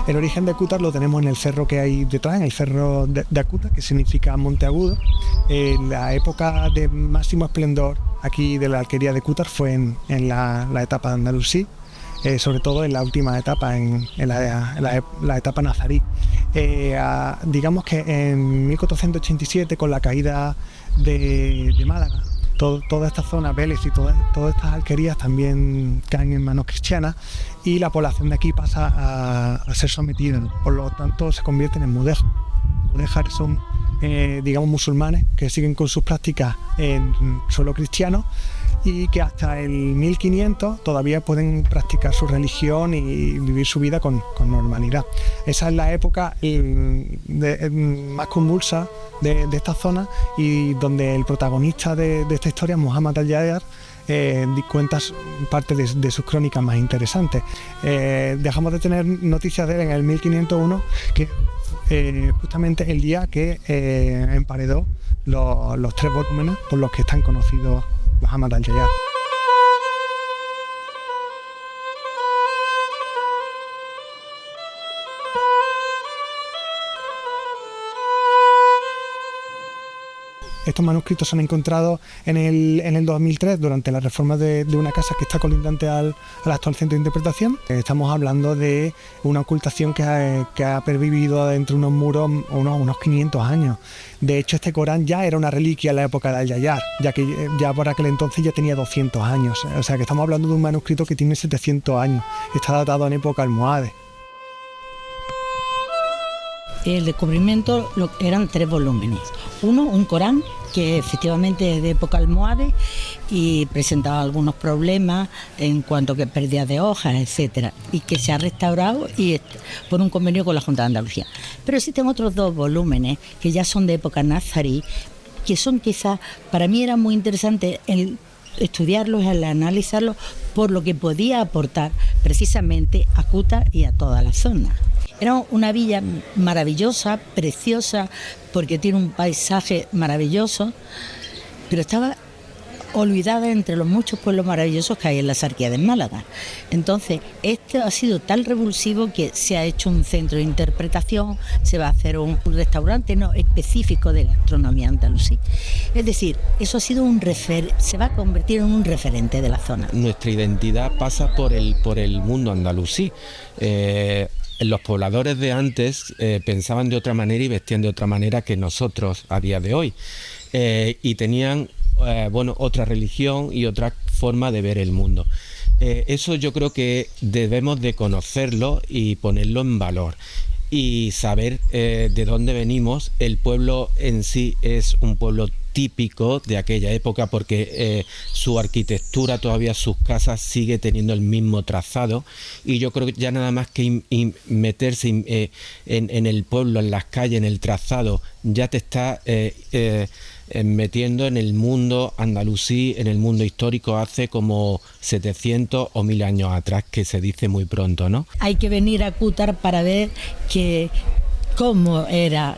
El origen de Cútar lo tenemos en el cerro que hay detrás, en el cerro de Acútar, que significa Monte Agudo. La época de máximo esplendor aquí de la alquería de Cútar fue en la etapa de Andalusí, sobre todo en la última etapa, en la etapa nazarí. Digamos que en 1487, con la caída de Málaga, toda esta zona, Vélez y todas estas alquerías también caen en manos cristianas y la población de aquí pasa a ser sometida, por lo tanto se convierten en mudéjares. Mudéjares son, digamos, musulmanes que siguen con sus prácticas en suelo cristiano y que hasta el 1500 todavía pueden practicar su religión y vivir su vida con normalidad. Esa es la época más convulsa de esta zona y donde el protagonista de esta historia, Muhammad al-Yayar, cuenta parte de sus crónicas más interesantes. Dejamos de tener noticias de él en el 1501, que justamente el día que emparedó los 3 volúmenes por los que están conocidos Muhammad al-Yayar. Estos manuscritos se han encontrado en el 2003 durante la reforma de una casa que está colindante al actual centro de interpretación. Estamos hablando de una ocultación que ha pervivido dentro de unos muros unos 500 años. De hecho, este Corán ya era una reliquia en la época de Al-Yayar, ya que ya por aquel entonces ya tenía 200 años. O sea que estamos hablando de un manuscrito que tiene 700 años. Está datado en época almohade. El descubrimiento eran 3 volúmenes. Uno, un Corán, que efectivamente es de época almohade y presentaba algunos problemas en cuanto que pérdida de hojas, etcétera, y que se ha restaurado por un convenio con la Junta de Andalucía. Pero existen otros 2 volúmenes que ya son de época nazarí, que son quizás, para mí era muy interesante el estudiarlos, el analizarlos por lo que podía aportar precisamente a Cútar y a toda la zona. Era una villa maravillosa, preciosa, porque tiene un paisaje maravilloso, pero estaba olvidada entre los muchos pueblos maravillosos que hay en la Sarquía de Málaga. Entonces, esto ha sido tan revulsivo que se ha hecho un centro de interpretación, se va a hacer un restaurante específico de gastronomía andalusí. Es decir, eso ha sido se va a convertir en un referente de la zona. Nuestra identidad pasa por el mundo andalusí. Los pobladores de antes pensaban de otra manera y vestían de otra manera que nosotros a día de hoy. Y tenían otra religión y otra forma de ver el mundo. Eso yo creo que debemos de conocerlo y ponerlo en valor y saber de dónde venimos. El pueblo en sí es un pueblo típico de aquella época porque su arquitectura, todavía sus casas sigue teniendo el mismo trazado, y yo creo que ya nada más que meterse en el pueblo, en las calles, en el trazado, ya te está metiendo en el mundo andalusí, en el mundo histórico hace como 700 o 1000 años atrás, que se dice muy pronto, ¿no? Hay que venir a Cútar para ver que cómo era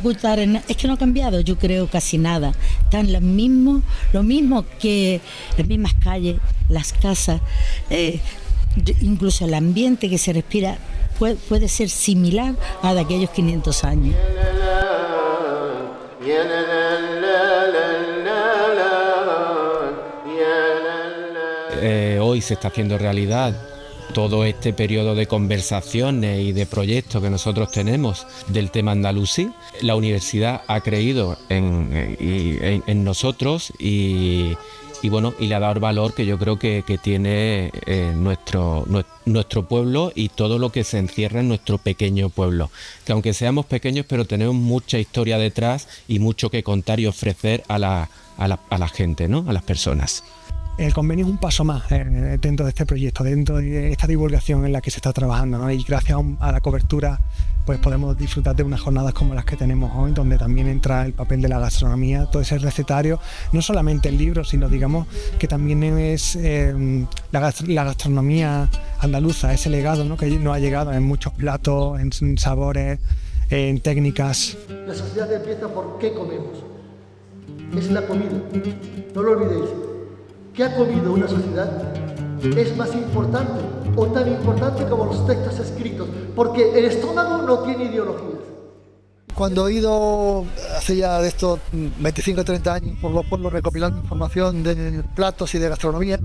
Cútar. Es que no ha cambiado, yo creo, casi nada. Están lo mismo que las mismas calles, las casas, incluso el ambiente que se respira puede ser similar a de aquellos 500 años. Hoy se está haciendo realidad todo este periodo de conversaciones y de proyectos que nosotros tenemos del tema andalusí. La universidad ha creído en nosotros y le ha dado el valor que yo creo que tiene nuestro pueblo y todo lo que se encierra en nuestro pequeño pueblo. Que aunque seamos pequeños, pero tenemos mucha historia detrás y mucho que contar y ofrecer a la gente, ¿no? A las personas. El convenio es un paso más dentro de este proyecto, dentro de esta divulgación en la que se está trabajando, ¿no? Y gracias a la cobertura pues podemos disfrutar de unas jornadas como las que tenemos hoy, donde también entra el papel de la gastronomía, todo ese recetario, no solamente el libro, sino digamos que también es la gastronomía andaluza, ese legado, ¿no? Que nos ha llegado en muchos platos, en sabores, en técnicas. La sociedad empieza por qué comemos. Es la comida, no lo olvidéis. ¿Qué ha comido una sociedad? es más importante o tan importante como los textos escritos, porque el estómago no tiene ideologías. Cuando he ido hace ya de estos 25 o 30 años por los pueblos recopilando información de platos y de gastronomía,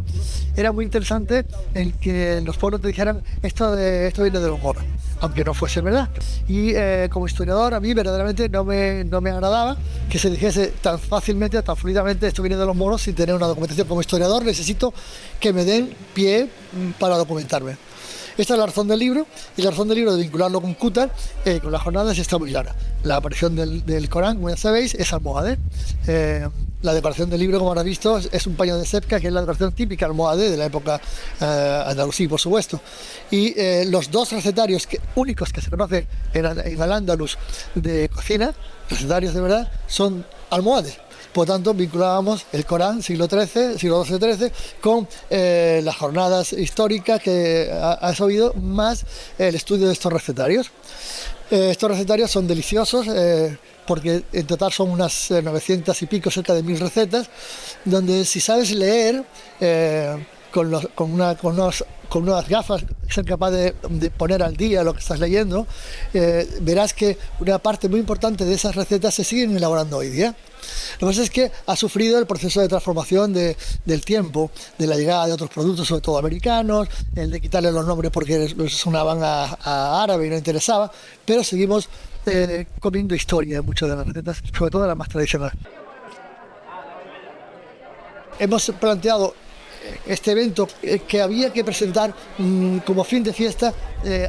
era muy interesante el que los pueblos te dijeran esto viene de los moros, aunque no fuese verdad. Y como historiador a mí verdaderamente no me agradaba que se dijese tan fácilmente, tan fluidamente esto viene de los moros sin tener una documentación. Como historiador necesito que me den pie para documentarme. Esta es la razón del libro, y la razón del libro de vincularlo con Qútar, con las jornadas, está muy clara. La aparición del Corán, como ya sabéis, es almohade. La decoración del libro, como habrás visto, es un paño de sepka, que es la decoración típica almohade de la época andalusí, por supuesto. Y los dos recetarios únicos que se conocen en Al-Ándalus de cocina, recetarios de verdad, son almohades. Por tanto, vinculábamos el Corán, siglo XII-XIII, con las jornadas históricas que has oído, más el estudio de estos recetarios. Estos recetarios son deliciosos, porque en total son unas 900 y pico, cerca de 1000 recetas, donde si sabes leer, con unas gafas, ser capaz de poner al día lo que estás leyendo, verás que una parte muy importante de esas recetas se siguen elaborando hoy día. Lo que pasa es que ha sufrido el proceso de transformación del tiempo, de la llegada de otros productos, sobre todo americanos, el de quitarle los nombres porque sonaban a árabe y no interesaba, pero seguimos comiendo historia en muchas de las recetas, sobre todo las más tradicionales. Hemos planteado este evento que había que presentar como fin de fiesta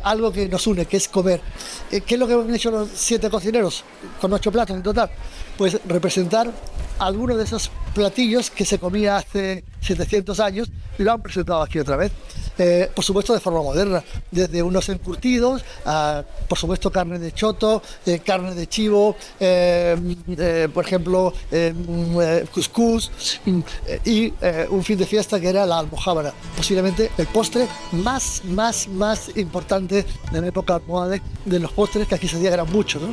algo que nos une, que es comer. ¿Qué es lo que han hecho los 7 cocineros con 8 platos en total? Pues representar algunos de esos platillos que se comía hace 700 años y lo han presentado aquí otra vez. Por supuesto de forma moderna, desde unos encurtidos a, por supuesto, carne de choto, carne de chivo, por ejemplo, cuscús y un fin de fiesta que era la almojábana, posiblemente el postre más importante de la época almohade, de los postres que aquí se hacían eran muchos, ¿no?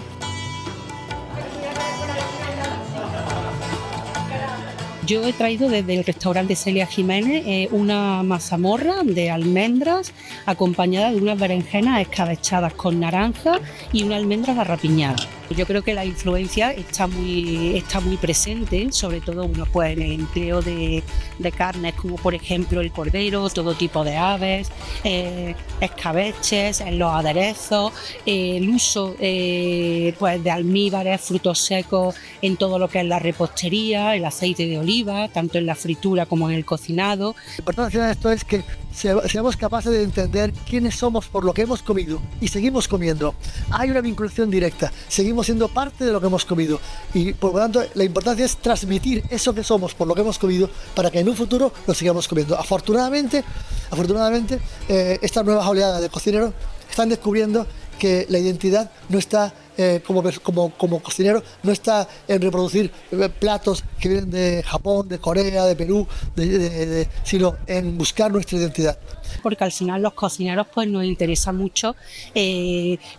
Yo he traído desde el restaurante Celia Jiménez una mazamorra de almendras acompañada de unas berenjenas escabechadas con naranja y una almendra garrapiñada. Yo creo que la influencia está muy presente, sobre todo pues, en el empleo de carnes como por ejemplo el cordero, todo tipo de aves, escabeches, en los aderezos, el uso pues, de almíbares, frutos secos en todo lo que es la repostería, el aceite de oliva, tanto en la fritura como en el cocinado. La importancia de esto es que seamos capaces de entender quiénes somos por lo que hemos comido y seguimos comiendo. Hay una vinculación directa, seguimos siendo parte de lo que hemos comido y por lo tanto la importancia es transmitir eso que somos por lo que hemos comido para que en un futuro lo sigamos comiendo. Afortunadamente estas nuevas oleadas de cocineros están descubriendo que la identidad no está como cocinero, no está en reproducir platos que vienen de Japón, de Corea, de Perú, sino en buscar nuestra identidad. Porque al final los cocineros pues nos interesa mucho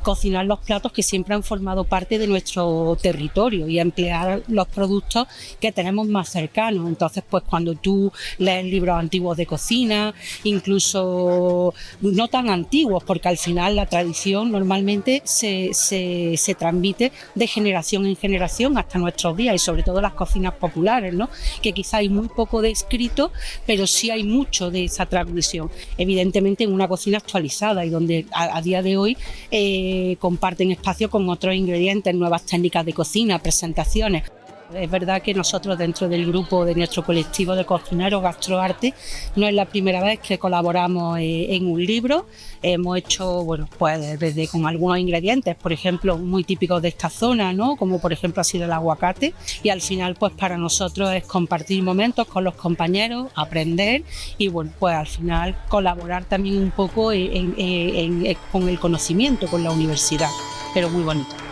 cocinar los platos que siempre han formado parte de nuestro territorio y emplear los productos que tenemos más cercanos. Entonces pues cuando tú lees libros antiguos de cocina, incluso no tan antiguos, porque al final la tradición normalmente se transmite de generación en generación hasta nuestros días y sobre todo las cocinas populares, ¿no? Que quizá hay muy poco de escrito, pero sí hay mucho de esa transmisión. Evidentemente en una cocina actualizada y donde a día de hoy comparten espacio con otros ingredientes, nuevas técnicas de cocina, presentaciones. Es verdad que nosotros dentro del grupo de nuestro colectivo de cocineros Gastroarte no es la primera vez que colaboramos en un libro. Hemos hecho, bueno, pues desde con algunos ingredientes, por ejemplo, muy típicos de esta zona, ¿no? Como por ejemplo ha sido el aguacate, y al final pues para nosotros es compartir momentos con los compañeros, aprender y bueno, pues al final colaborar también un poco con el conocimiento, con la universidad, pero muy bonito.